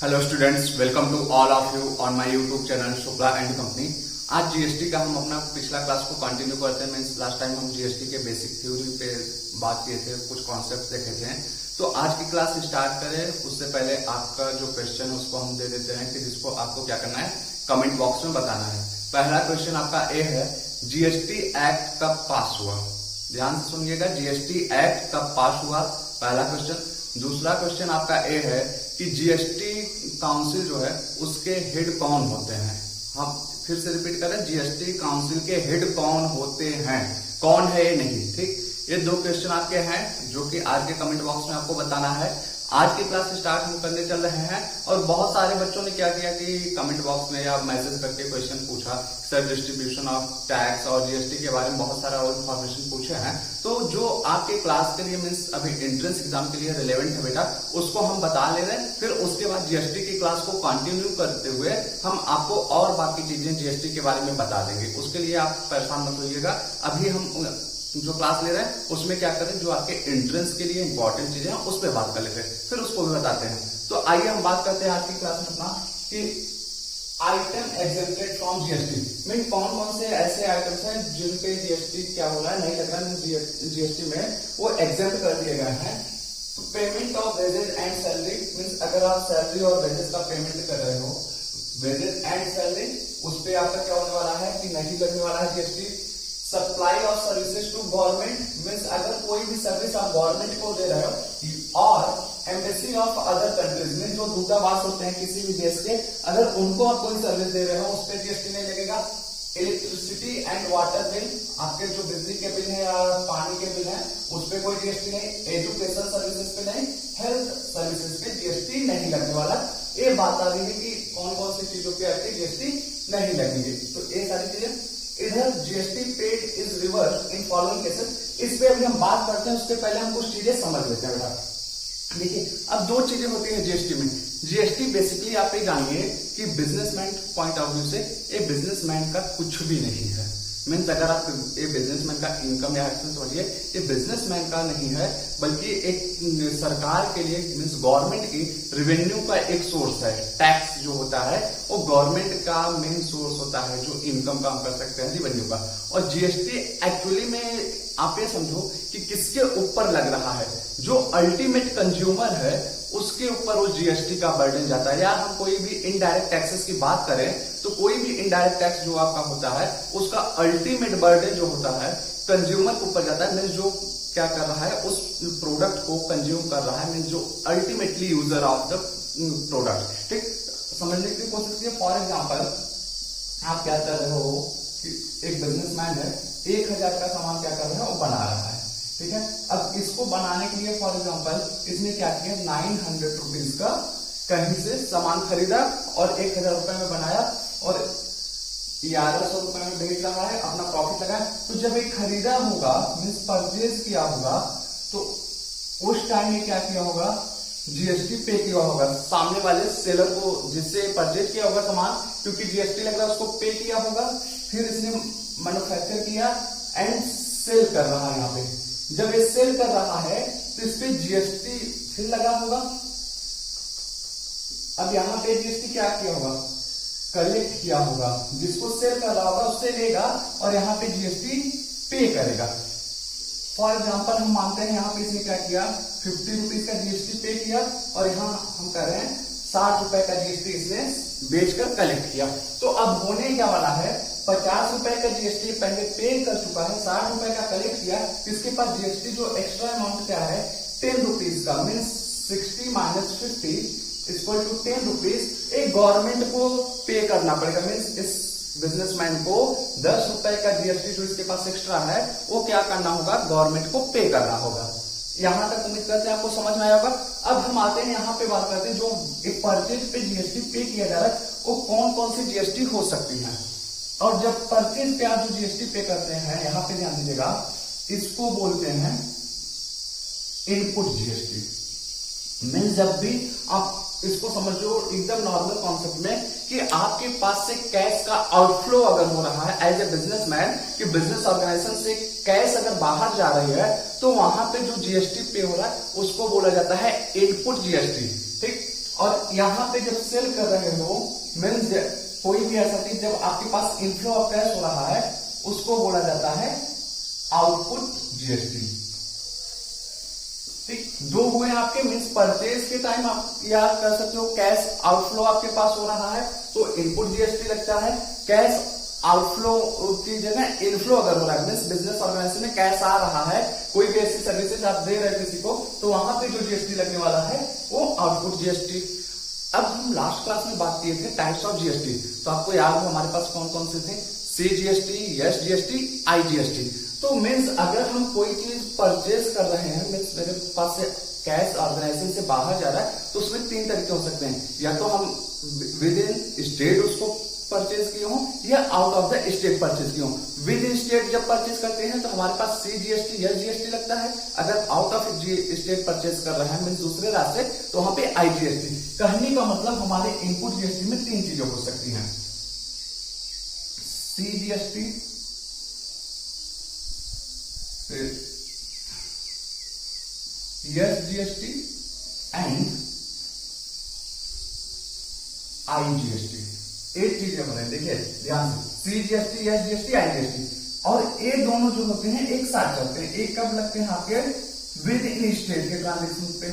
Hello students, welcome to all of you on my YouTube channel Shukla and company. आज GST का हम अपना पिछला क्लास को कंटिन्यू करते हैं। मीन्स लास्ट टाइम हम जीएसटी के बेसिक थ्योरी पे बात किए थे, कुछ कॉन्सेप्ट देखे थे। तो आज की क्लास स्टार्ट करें उससे पहले आपका जो क्वेश्चन है उसको हम दे देते हैं कि जिसको आपको क्या करना है, कमेंट बॉक्स में बताना है। पहला क्वेश्चन आपका ए है, जीएसटी एक्ट कब पास हुआ? ध्यान से सुनिएगा, जीएसटी एक्ट कब पास हुआ, पहला क्वेश्चन। दूसरा क्वेश्चन आपका ए है कि जीएसटी काउंसिल जो है उसके हेड कौन होते हैं? हम फिर से रिपीट करें, जीएसटी काउंसिल के हेड कौन होते हैं, कौन है ये नहीं, ठीक। ये दो क्वेश्चन आपके हैं जो कि आज के कमेंट बॉक्स में आपको बताना है। आज की क्लास स्टार्ट हम करने चल रहे हैं और बहुत सारे बच्चों ने क्या किया कि कमेंट बॉक्स में या मैसेज करके क्वेश्चन पूछा, सर डिस्ट्रीब्यूशन ऑफ टैक्स और जीएसटी के बारे में बहुत सारा और इन्फॉर्मेशन पूछे हैं। तो जो आपके क्लास के लिए मीन्स अभी एंट्रेंस एग्जाम के लिए रिलेवेंट है बेटा, उसको हम बता ले रहे हैं। फिर उसके बाद जीएसटी की क्लास को कंटिन्यू करते हुए हम आपको और बाकी चीजें जीएसटी के बारे में बता देंगे। उसके लिए आप परेशान मत होइएगा। अभी हम जो क्लास ले रहे हैं उसमें क्या करें, जो आपके एंट्रेंस के लिए इंपॉर्टेंट चीजें हैं उस पर बात कर लेते हैं, फिर उसको भी बताते हैं। तो आइए हम बात करते हैं आज की क्लास में अपना कि item exempted from GST. Mean कौन कौन से ऐसे आइटम्स हैं जिन पे जीएसटी क्या हो रहा है, नहीं लग रहा है जीएसटी में, वो एग्जेम्प्ट कर दिए गए हैं। तो payment of wages and salary, means अगर आप सैलरी और वेजेस का पेमेंट कर रहे हो, वेजेस एंड सैलरी, उस पर आपका क्या होने वाला है कि नहीं लगने वाला है GST. Supply of services to government, means अगर कोई भी सर्विस आप गवर्नमेंट को दे रहे हो, और embassy of other countries, means जो दूतावास होते हैं किसी भी देश के, अगर उनको आप कोई सर्विस दे रहे हो उस पर जीएसटी नहीं लगेगा। इलेक्ट्रिसिटी एंड वाटर बिल, आपके जो बिजली के बिल है या पानी के बिल है उस पर कोई जीएसटी नहीं। एजुकेशन सर्विसेज पे नहीं, हेल्थ सर्विसेज पे जीएसटी नहीं लगने वाला। ये बात आ रही है कि कौन कौन सी चीजों पे आपकी जीएसटी नहीं लगेगी। तो ये सारी चीजें। इधर GST paid is reverse in following cases, इस पे अभी हम बात करते हैं उससे पहले हम कुछ चीजें समझ लेते हैं बेटा। देखिए, अब दो चीजें होती है जीएसटी में। जीएसटी बेसिकली आप ये जानिए कि बिजनेसमैन पॉइंट ऑफ व्यू से ये बिजनेसमैन का कुछ भी नहीं है। मीन्स अगर आप ये बिजनेसमैन का इनकम या एक्सपेंस समझिए, ये बिजनेसमैन का नहीं है बल्कि एक सरकार के लिए मीन्स गवर्नमेंट की रेवेन्यू का एक सोर्स है। टैक्स जो होता है वो गवर्नमेंट का मेन सोर्स होता है जो इनकम का हम कर सकते हैं रेवेन्यू का। और जीएसटी एक्चुअली में आप ये समझो कि किसके ऊपर लग रहा है, जो अल्टीमेट कंज्यूमर है उसके ऊपर वो जीएसटी का बर्डन जाता है। या हम कोई भी इनडायरेक्ट टैक्सेस की बात करें तो कोई भी इनडायरेक्ट टैक्स जो आपका होता है उसका अल्टीमेट बर्डन जो होता है कंज्यूमर के ऊपर जाता है। मीन्स जो क्या कर रहा है उस प्रोडक्ट को कंज्यूम कर रहा है, मीन्स जो ultimately user of the product, ठीक। समझने की कोशिश कीजिए। फॉर एग्जाम्पल आप क्या कर रहे हो कि एक बिजनेसमैन है, 1000 का सामान क्या कर रहा है वो बना रहा है, ठीक है। अब इसको बनाने के लिए फॉर एग्जांपल इसने क्या किया, 900 रुपीज का कहीं से सामान खरीदा और 1000 रुपए में बनाया और 1100 रुपए में बेच रहा है, अपना प्रॉफिट लगाया। तो जब ये खरीदा होगा मीन्स परचेज किया होगा तो उस टाइम ये क्या किया होगा, जीएसटी पे किया होगा सामने वाले सेलर को, जिससे परचेज किया होगा सामान, क्योंकि जीएसटी लग रहा है उसको पे किया होगा। फिर इसने मैन्युफैक्चर किया एंड सेल कर रहा है। यहाँ पे जब ये सेल कर रहा है तो इस पे जीएसटी फिर लगा होगा। अब यहाँ पे जीएसटी क्या किया होगा, कलेक्ट किया होगा, जिसको सेल कर रहा होगा उससे लेगा और यहाँ पे जीएसटी पे करेगा। फॉर एग्जाम्पल हम मानते हैं यहाँ पे इसने क्या किया, 50 रुपीज का जीएसटी पे किया और यहाँ हम कर रहे हैं 60 रुपए का जीएसटी इसने बेचकर कलेक्ट किया। तो अब होने क्या वाला है, 50 रुपए का जीएसटी पहले पे कर चुका है, 60 रुपए का कलेक्ट किया, इसके पास जीएसटी जो एक्स्ट्रा अमाउंट क्या है 10 रुपीज का, means 60 minus 50 equal to 10 rupees एक गवर्नमेंट को पे करना पड़ेगा। मीन्स इस बिजनेसमैन को 10 रुपए का जीएसटी जो इसके पास एक्स्ट्रा है वो क्या करना होगा, गवर्नमेंट को पे करना होगा। यहां तक उम्मीद करते हैं आपको समझ में आया होगा। अब हम आते हैं यहाँ पे बात करते हैं जो एक परचेज पे जीएसटी पे किया जा रहा है वो कौन कौन सी जीएसटी हो सकती है। और जब परचेज पे आप जो जीएसटी पे करते हैं, यहाँ पे ध्यान दीजिएगा, इसको बोलते हैं इनपुट जीएसटी। मीन्स जब भी आप इसको समझो एकदम नॉर्मल कॉन्सेप्ट में कि आपके पास से कैश का आउटफ्लो अगर हो रहा है एज ए बिजनेसमैन, कि बिजनेस ऑर्गेनाइजेशन से कैश अगर बाहर जा रही है तो वहां पे जो जीएसटी पे हो रहा है उसको बोला जाता है इनपुट जीएसटी, ठीक। और यहाँ पे जब सेल कर रहे हो मीन्स कोई भी ऐसा चीज जब आपके पास इनफ्लो ऑफ कैश हो रहा है उसको बोला जाता है आउटपुट जीएसटी। ठीक, दो हुए आपके मीन्स परचेज के टाइम आप याद कर सकते हो कैश आउटफ्लो आपके पास हो रहा है तो इनपुट जीएसटी लगता है। कैश आउटफ्लो की जगह इनफ्लो अगर हो रहा है मीन्स बिजनेस ऑर्गेनाइजेशन में कैश आ रहा है, कोई भी ऐसी सर्विसेज आप दे रहे हैं किसी को, तो वहां पे जो जीएसटी लगने वाला है वो आउटपुट जीएसटी। अब हम लास्ट क्लास में बात किए थे टाइप्स ऑफ जीएसटी, तो आपको याद हो हमारे पास कौन कौन से थे, सीजीएसटी, एसजीएसटी, आईजीएसटी। तो मीन्स अगर हम कोई चीज परचेज कर रहे हैं मीन्स मेरे पास से कैश ऑर्गेनाइजेशन से बाहर जा रहा है तो उसमें तीन तरीके हो सकते हैं, या तो हम विद इन स्टेट उसको परचेज किए हो या out of the state purchase किए हो। विद इन स्टेट जब परचेज करते हैं तो हमारे पास सीजीएसटी या जीएसटी लगता है, अगर आउट ऑफ स्टेट परचेज कर रहे हैं मीन दूसरे राज्य से तो वहां पे आईजीएसटी। कहने का मतलब हमारे इनपुट जीएसटी में तीन चीजें हो सकती हैं, सीजीएसटी, एसजीएसटी एंड आईजीएसटी। एक चीजें बने, देखिए ध्यान से, सीजीएसटी, एसजीएसटी, आईजीएसटी, और ये दोनों जो होते हैं एक साथ चलते हैं। एक कब लगते हैं आपके विद इन स्टेट के ट्रांजेक्शन पे।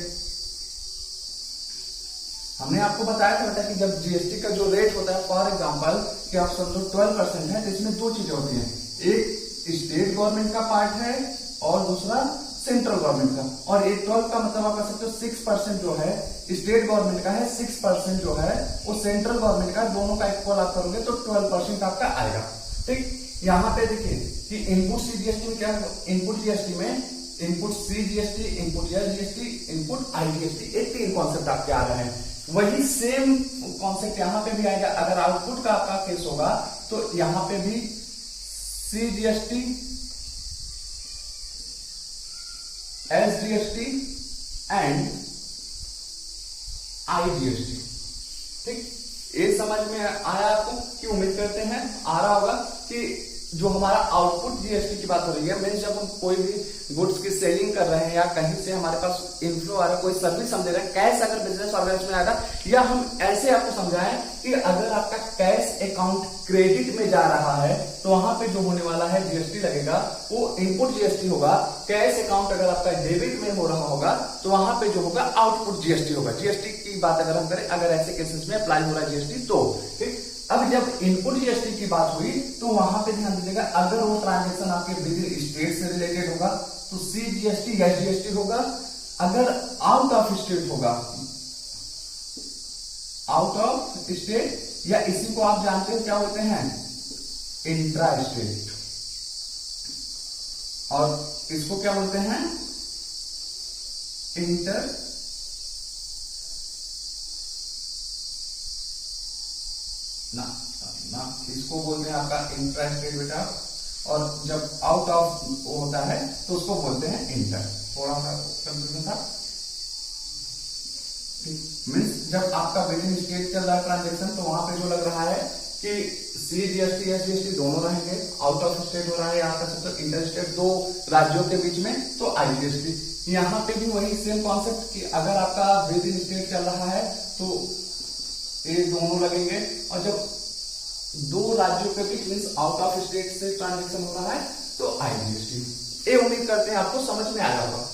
हमने आपको बताया था बेटा कि जब जीएसटी का जो रेट होता है फॉर एग्जांपल कि आप समझो 12% है तो इसमें दो चीजें होती हैं, एक स्टेट गवर्नमेंट का पार्ट है और दूसरा सेंट्रल गवर्नमेंट का। और ये 12 का मतलब आप कह सकते हो 6% जो है स्टेट गवर्नमेंट का है, 6% जो है वो सेंट्रल गवर्नमेंट का, दोनों का इक्वल आप करोगे तो 12% आपका आएगा। ठीक, यहाँ पे देखिए कि इनपुट सीजीएसटी में क्या, इनपुट जीएसटी में input CGST, input SGST, input IGST, ये तीन कॉन्सेप्ट आपके आ रहे हैं। वही सेम कॉन्सेप्ट यहाँ पे भी आएगा। अगर आउटपुट का आपका केस होगा तो यहाँ पे भी सीजीएसटी, एसजीएसटी एंड आईजीएसटी। ठीक, ये समझ में आया आपको कि उम्मीद करते हैं आ रहा होगा कि जो हमारा आउटपुट जीएसटी की बात हो रही है मीन्स जब हम कोई भी गुड्स की सेलिंग कर रहे हैं या कहीं से हमारे पास इनफ्लो आ रहा है, कोई सर्विस हम दे रहे हैं, कैश अगर बिजनेस ऑर्गेनाइजेशन में आएगा, या हम ऐसे आपको समझाएं कि अगर आपका कैश अकाउंट क्रेडिट में जा रहा है तो वहां पे जो होने वाला है जीएसटी लगेगा वो इनपुट जीएसटी होगा। कैश अकाउंट अगर आपका डेबिट में हो रहा होगा तो वहां पे जो होगा आउटपुट जीएसटी होगा। जीएसटी की बात अगर हम करें, अगर ऐसे केसेस में अप्लाई हो रहा है जीएसटी तो। ठीक, अब जब इनपुट जीएसटी की बात हुई तो वहां पे ध्यान दीजिएगा, अगर वो ट्रांजेक्शन आपके विद इन स्टेट से रिलेटेड होगा तो सीजीएसटी, एसजीएसटी होगा। अगर आउट ऑफ स्टेट होगा, आउट ऑफ स्टेट, या इसी को आप जानते हो क्या होते हैं, इंट्रा स्टेट, और इसको क्या बोलते हैं, इंटर ना इसको बोलते हैं आपका इंट्रा स्टेट बेटा, और जब आउट ऑफ होता है तो उसको बोलते हैं इंटर। थोड़ा सा कंफ्यूजन था। मीन्स जब आपका विद इन स्टेट चल रहा है ट्रांजेक्शन तो वहां पे जो लग रहा है कि सीजीएसटी, एसजीएसटी दोनों रहेंगे, आउट ऑफ स्टेट हो रहा है, यहाँ पर इंटर स्टेट दो राज्यों के बीच में तो आईजीएसटी। यहाँ पे भी वही सेम कॉन्सेप्ट कि अगर आपका विद इन स्टेट चल रहा है तो ये दोनों लगेंगे, और जब दो राज्यों के बीच मीन्स आउट ऑफ स्टेट से ट्रांजेक्शन हो रहा है तो आईजीएसटी। ये उम्मीद करते हैं आपको समझ में आया होगा।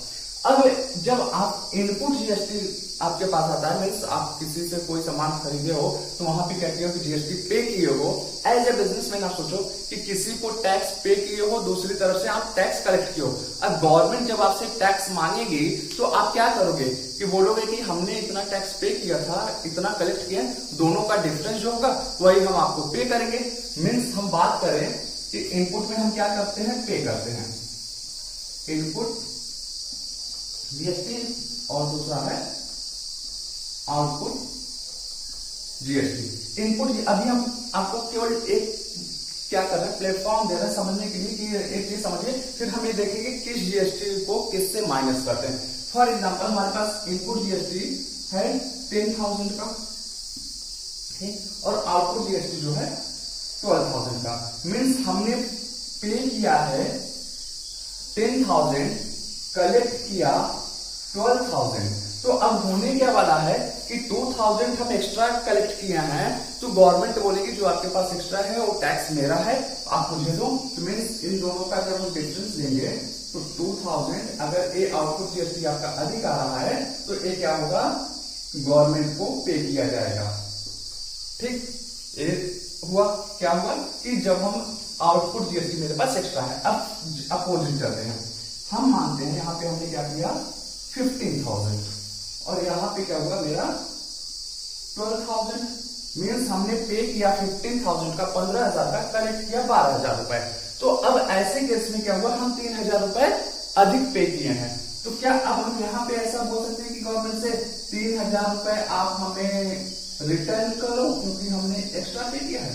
अब जब आप इनपुट जीएसटी आपके पास आता है मीन्स आप किसी से कोई सामान खरीदे हो तो वहां पे कहते हो कि जीएसटी पे किए हो। एज ए बिजनेसमैन आप सोचो कि किसी को टैक्स पे किए हो, दूसरी तरफ से आप टैक्स कलेक्ट किए हो। अब गवर्नमेंट जब आपसे टैक्स मांगेगी तो आप क्या करोगे कि बोलोगे कि हमने इतना टैक्स पे किया था, इतना कलेक्ट किया, दोनों का डिफरेंस जो होगा वही हम आपको पे करेंगे। मीन्स हम बात करें कि इनपुट में हम क्या करते हैं, पे करते हैं, इनपुट जीएसटी और दूसरा है आउटपुट जीएसटी। इनपुट अभी हम आपको केवल एक क्या कर रहे हैं, प्लेटफॉर्म दे रहे हैं समझने के लिए कि एक चीज समझिए, फिर हम ये देखेंगे किस जीएसटी को किससे माइनस करते हैं। फॉर एग्जांपल हमारे पास इनपुट जीएसटी है 10,000 का, ठीक, और आउटपुट जीएसटी जो है 12,000 का। मीन्स हमने पे किया है 10,000, कलेक्ट किया 12,000, तो अब होने क्या वाला है कि 2000 हम एक्स्ट्रा कलेक्ट किए हैं तो गवर्नमेंट बोलेगी जो आपके पास एक्स्ट्रा है वो टैक्स मेरा है, आप मुझे दो। तो मीन्स इन दोनों का जब हम डिफरेंस लेंगे तो 2000 अगर ये आउटपुट जीएसटी आपका अधिक आ रहा है तो ये क्या होगा, गवर्नमेंट को पे किया जाएगा। ठीक, ये हुआ क्या हुआ कि जब हम आउटपुट जीएसटी मेरे पास एक्स्ट्रा है। अब अपोजिट करते हैं, हम मानते हैं यहाँ पे हमने क्या किया 15,000 और यहाँ पे क्या हुआ मेरा 12,000। मीन्स हमने पे किया 15,000 का, 15,000 का, कलेक्ट किया 12,000 रुपए। तो अब ऐसे केस में क्या हुआ, हम 3,000 रुपए अधिक पे किए हैं। तो क्या अब हम यहाँ पे ऐसा बोल सकते हैं कि गवर्नमेंट से 3,000 रुपए आप हमें रिटर्न करो क्योंकि हमने एक्स्ट्रा पे किया है?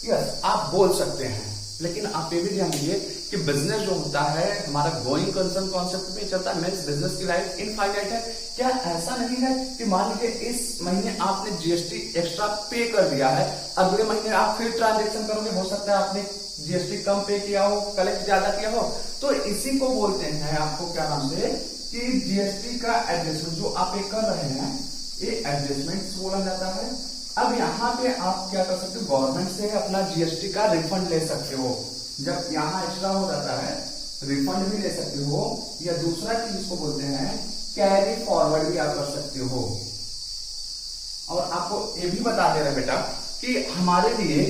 यस, आप बोल सकते हैं, लेकिन आप ये भी ध्यान दीजिए कि बिजनेस जो होता है हमारा गोइंग कंसर्न कॉन्सेप्ट में चलता है। मीन्स बिजनेस की लाइफ इनफाइनाइट है। क्या ऐसा नहीं है कि मान लीजिए इस महीने आपने जीएसटी एक्स्ट्रा पे कर दिया है, अगले महीने आप फिर ट्रांजेक्शन करोगे, हो सकता है आपने जीएसटी कम पे किया हो, कलेक्ट ज्यादा किया हो। तो इसी को बोलते हैं आपको क्या नाम से कि जीएसटी का एडजस्टमेंट जो आप पे कर रहे हैं ये एडजस्टमेंट बोला जाता है। अब यहाँ पे आप क्या कर सकते हो, गवर्नमेंट से अपना जीएसटी का रिफंड ले सकते हो। जब यहाँ एक्स्ट्रा हो जाता है रिफंड भी ले सकते हो, या दूसरा चीज इसको बोलते हैं कैरी फॉरवर्ड भी आप कर सकते हो। और आपको ये भी बता दे रहे बेटा कि हमारे लिए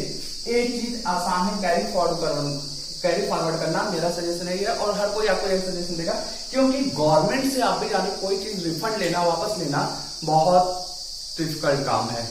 एक चीज आसान है, कैरी फॉरवर्ड करना मेरा सजेशन है और हर कोई आपको यह सजेशन देगा, क्योंकि गवर्नमेंट से आप भी जाने कोई चीज रिफंड लेना, वापस लेना बहुत डिफिकल्ट काम है,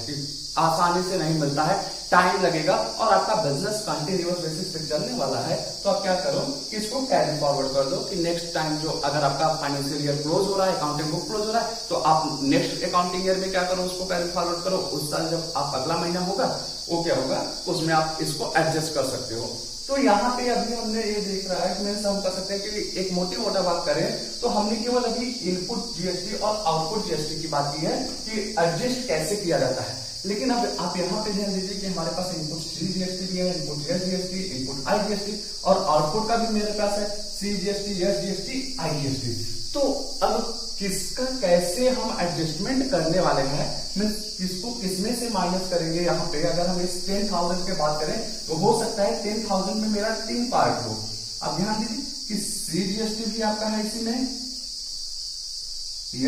आसानी से नहीं मिलता है, टाइम लगेगा और आपका बिजनेस कंटिन्यूअस बेसिस पे चलने वाला है। तो आप क्या करो कि इसको कैरी फॉरवर्ड कर दो कि नेक्स्ट टाइम जो अगर आपका फाइनेंशियल ईयर क्लोज हो रहा है, अकाउंटिंग बुक क्लोज हो रहा है, तो आप नेक्स्ट अकाउंटिंग ईयर में क्या करो, उसको कैरी फॉरवर्ड करो। उस साल जब आप अगला महीना होगा वो क्या होगा, उसमें आप इसको एडजस्ट कर सकते हो। तो यहाँ पे अभी हमने ये देख रहा है कि हम कर सकते हैं कि एक मोटा बात करें तो हमने केवल अभी इनपुट जीएसटी और आउटपुट जीएसटी की बात की है कि एडजस्ट कैसे किया जाता है। लेकिन अब आप यहाँ पे ध्यान दीजिए कि हमारे पास इनपुट सी जीएसटी भी है, input S GST, input I GST और आउटपुट का भी मेरे पास है C GST, S GST, I GST. तो अब किसका कैसे हम एडजस्टमेंट करने वाले हैं, मीन्स किसको किसमें से माइनस करेंगे। यहाँ पे अगर हम इस 10,000 की बात करें तो हो सकता है 10,000 में मेरा 3 पार्ट हो। अब ध्यान दीजिए कि सी जीएसटी भी आपका है इसी में,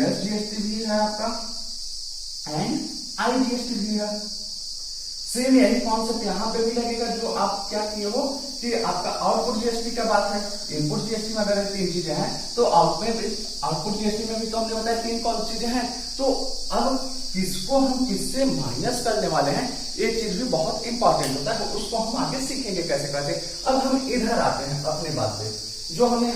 एस जीएसटी भी है आपका एंड आई जीएसटी भी है। सेम यही कॉन्सेप्ट यहाँ पे भी लगेगा जो आप क्या किए हो कि आपका आउटपुट जीएसटी का बात है। इनपुट जीएसटी में अगर 3 चीजें हैं तो आउटपुट जीएसटी में भी तो हमने बताया 3 कौन चीजें हैं। तो अब किसको हम किससे माइनस करने वाले हैं ये चीज भी बहुत इंपॉर्टेंट होता है, उसको हम आगे सीखेंगे कैसे करते। अब हम इधर आते हैं अपने बात पे, जो हमने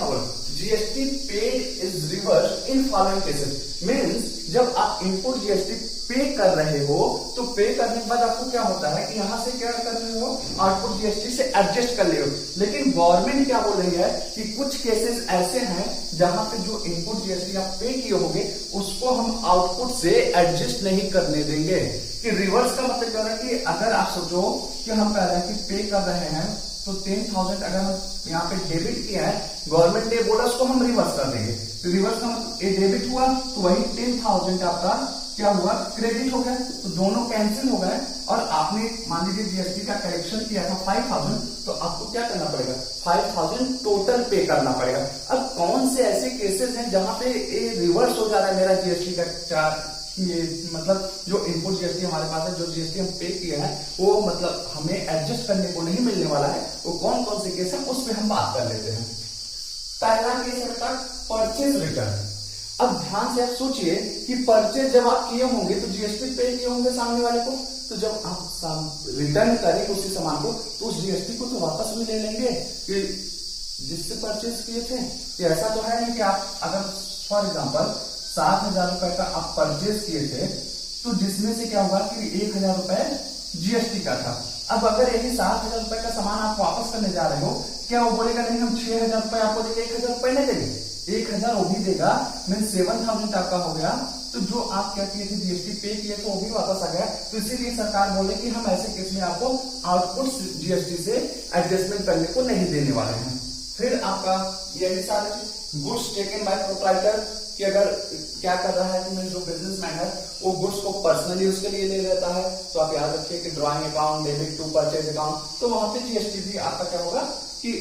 GST paid is reverse in following cases. Means जब आप इनपुट जीएसटी पे कर रहे हो तो पे करने के बाद आपको क्या होता है कि यहां से क्या कर रहे हो, आउटपुट जीएसटी से एडजस्ट कर ले हो। लेकिन गवर्नमेंट क्या बोल रही है कि कुछ केसेस ऐसे हैं जहां पे जो इनपुट जीएसटी आप पे किए होंगे उसको हम आउटपुट से एडजस्ट नहीं करने देंगे। कि रिवर्स का मतलब क्या है कि अगर आप सोचो कि हम कह रहे हैं कि पे कर रहे हैं तो 10,000 अगर हम यहाँ पे डेबिट किया है, गवर्नमेंट ने बोला उसको हम रिवर्स कर देंगे। तो रिवर्स का मतलब ये डेबिट हुआ तो वही 10,000 आपका क्या हुआ, क्रेडिट हो गया। तो दोनों कैंसिल हो गए और आपने मान लीजिए जीएसटी का कलेक्शन किया था 5,000, तो आपको क्या करना पड़ेगा 5,000 टोटल पे करना पड़ेगा। अब कौन से ऐसे केसेस हैं जहां पे ये रिवर्स हो जा रहा है मेरा जीएसटी का चार्ज, ये मतलब जो इनपुट जीएसटी हमारे पास है, जो जीएसटी हम पे किए हैं वो मतलब हमें एडजस्ट करने को नहीं मिलने वाला है, वो कौन कौन से केस है उस पर हम बात कर लेते हैं। पहला केस है बेटा परचेज रिटर्न। अब ध्यान से आप सोचिए कि परचेज जब आप किए होंगे तो जीएसटी पे किए होंगे सामने वाले को, तो जब आप रिटर्न करेंगे उसी सामान को तो उस जीएसटी को तो वापस भी ले लेंगे कि जिससे परचेज किए थे। कि ऐसा तो है नहीं कि आप अगर फॉर एग्जाम्पल 7,000 रुपए का आप परचेज किए थे तो जिसमें से क्या हुआ कि 1,000 रुपए जीएसटी का था। अब अगर यही 7,000 रुपए का सामान आप वापस करने जा रहे हो, क्या वो बोलेगा नहीं हम 6,000 रुपए आपको देंगे, 1,000 रुपए नहीं देंगे, 1,000 वो भी देगा, मीन 7,000 आपका हो गया। तो जो आप क्या किए थे जीएसटी पे किए तो वो भी वापस आ गया। तो इसीलिए सरकार बोले कि हम ऐसे केस में आपको आउटपुट जीएसटी से एडजस्टमेंट करने को नहीं देने वाले हैं। फिर आपका यही सारे गुड्स टेकन बाय प्रोप्राइटर कि अगर क्या कर रहा है कि मैं जो बिजनेसमैन है वो गुड्स को पर्सनल यूज के लिए ले लेता है, तो आप याद रखिए कि drawing account, debit to purchase account, तो वहां पे जीएसटी भी आपका क्या होगा कि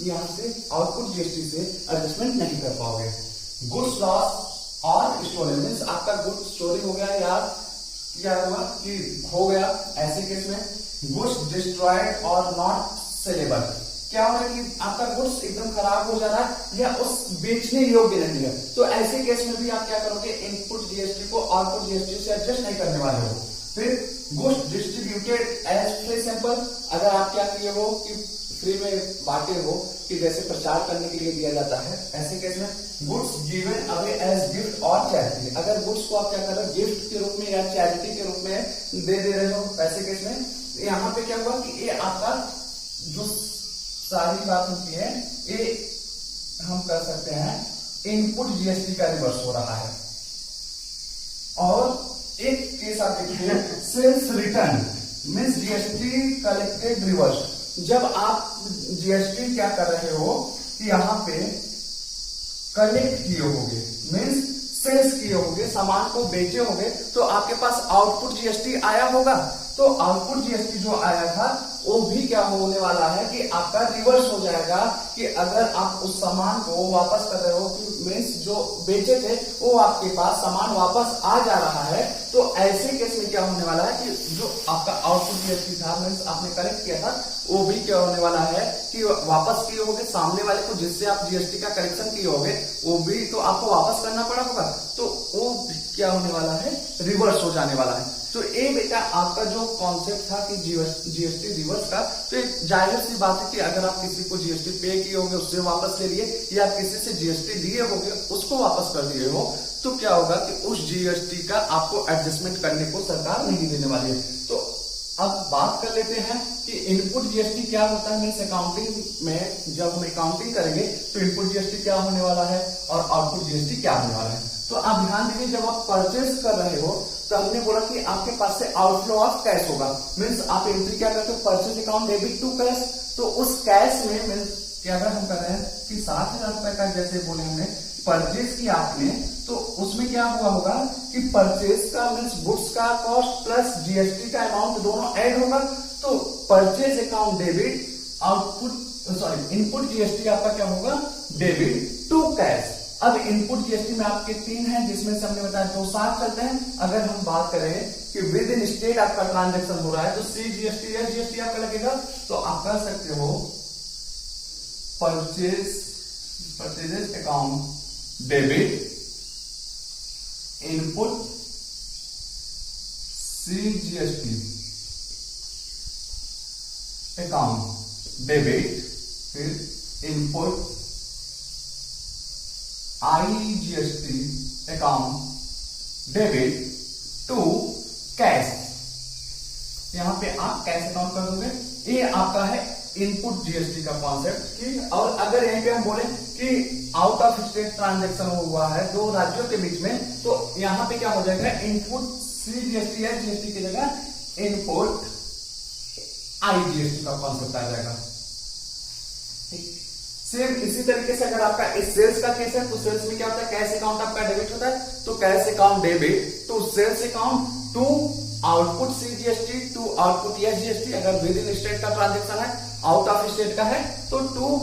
यहाँ से आउटपुट जीएसटी से एडजस्टमेंट नहीं कर पाओगे। गुड्स लॉस और स्टोलन मीन्स आपका गुड्स चोरी हो गया या क्या हुआ कि हो गया, ऐसे केस में गुड्स डिस्ट्रॉयड और नॉट सेलेबल, क्या हो रहा है कि आपका गुड्स एकदम खराब हो जा रहा है या उस बेचने योग्य नहीं है, तो ऐसे केस में भी आप क्या करोगे, इनपुट जीएसटी को आउटपुट जीएसटी से एडजस्ट नहीं करने वाले हो। फिर goods distributed as free sample, अगर आप क्या किए हो कि फ्री में बांटे हो कि जैसे प्रचार करने के लिए दिया जाता है, ऐसे केस में goods given away as gift और चैरिटी, अगर गुड्स को आप क्या कर रहे हो गिफ्ट के रूप में या चैरिटी के रूप में दे रहे हो, ऐसे केस में यहाँ पे क्या हुआ कि ये आपका जो सारी बात होती है ये हम कर सकते हैं इनपुट जीएसटी का रिवर्स हो रहा है। और एक केस आप देखिए sales return means GST collected reverse, जब आप जीएसटी क्या कर रहे हो कि यहाँ पे कलेक्ट किए होगे मीन्स सेल्स किए होगे, सामान को बेचे होगे, तो आपके पास आउटपुट जीएसटी आया होगा, तो आउटपुट जीएसटी जो आया था वो भी क्या होने वाला है कि आपका रिवर्स हो जाएगा कि अगर आप उस सामान को वापस कर रहे हो मीन्स जो बेचे थे वो आपके पास सामान वापस आ जा रहा है, तो ऐसे केस में क्या होने वाला है कि जो आपका आउटपुट जीएसटी था मीन्स आपने कलेक्ट किया था वो भी क्या होने वाला है कि वापस किए होगे, सामने वाले को जिससे आप जीएसटी का कलेक्शन किए होगे वो भी तो आपको वापस करना पड़ा होगा, तो वो क्या होने वाला है रिवर्स हो जाने वाला है। तो ये बेटा आपका जो कॉन्सेप्ट था कि जीएसटी रिवर्स का, तो एक जाहिर सी बात है कि अगर आप किसी को जीएसटी पे किए होंगे उससे वापस ले लिए या किसी से जीएसटी लिए होंगे उसको वापस कर दिए हो, तो क्या होगा कि उस जीएसटी का आपको एडजस्टमेंट करने को सरकार नहीं देने वाली है। तो अब बात कर लेते हैं कि इनपुट जीएसटी क्या होता है मीन्स अकाउंटिंग में जब हम अकाउंटिंग करेंगे तो इनपुट जीएसटी क्या होने वाला है और आउटपुट जीएसटी क्या होने वाला है। तो आप ध्यान दीजिए, जब आप परचेज कर रहे हो तो हमने बोला कि आपके पास से आउटफ्लो ऑफ कैश होगा मीन्स आप एंट्री क्या करते हो purchase account debit to cash, तो उस कैश में मीन्स क्या अगर हम कर रहे हैं कि 7,000 रुपए का जैसे बोले हमने परचेज किया आपने, तो उसमें क्या हुआ होगा कि परचेज का मीन्स गुड्स का कॉस्ट प्लस जीएसटी का अमाउंट दोनों ऐड होगा, तो purchase account debit output input GST आपका क्या होगा डेबिट टू कैश। अब इनपुट जीएसटी में आपके 3 हैं जिसमें से हमने बताया 2 साथ चलते हैं। अगर हम बात करें कि विद इन स्टेट आपका ट्रांजेक्शन हो रहा है तो सी जीएसटी या जीएसटी आपका लगेगा, तो आप कर सकते हो purchase account debit input CGST account debit फिर input IGST account debit to cash, यहां पे आप कैश अकाउंट कर दोगे। ये आपका है इनपुट जीएसटी का कॉन्सेप्ट की। और अगर यहीं पे हम बोले कि आउट ऑफ स्टेट ट्रांजैक्शन हुआ है 2 राज्यों के बीच में, तो यहां पे क्या हो जाएगा इनपुट सी जीएसटी या जीएसटी की जगह इनपुट आईजीएसटी का कॉन्सेप्ट आ जाएगा। सेम इसी तरीके से अगर आपका इस सेल्स का केस है तो सेल्स में क्या होता है कैश अकाउंट आपका डेबिट होता है, तो cash account debit to sales account to output C GST to output S GST. अगर विद इन स्टेट का ट्रांजेक्शन है, आउट ऑफ स्टेट का है तो टू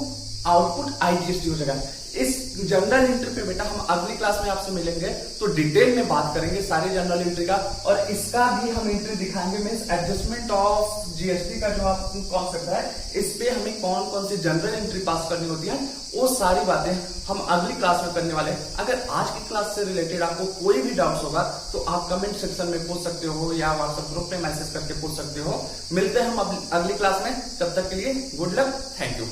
आउटपुट आईजीएसटी हो जाएगा। इस जनरल एंट्री पे बेटा हम अगली क्लास में आपसे मिलेंगे तो डिटेल में बात करेंगे सारी जनरल एंट्री का, और इसका भी हम एंट्री दिखाएंगे मीन्स एडजस्टमेंट ऑफ जीएसटी का जो आप कॉन्सेप्ट है इस पे हमें कौन कौन सी जनरल एंट्री पास करनी होती है वो सारी बातें हम अगली क्लास में करने वाले हैं। अगर आज की क्लास से रिलेटेड आपको कोई भी डाउट्स होगा तो आप कमेंट सेक्शन में पूछ सकते हो या व्हाट्सएप ग्रुप में मैसेज करके पूछ सकते हो। मिलते हैं हम अगली क्लास में, तब तक के लिए गुड लक, थैंक यू।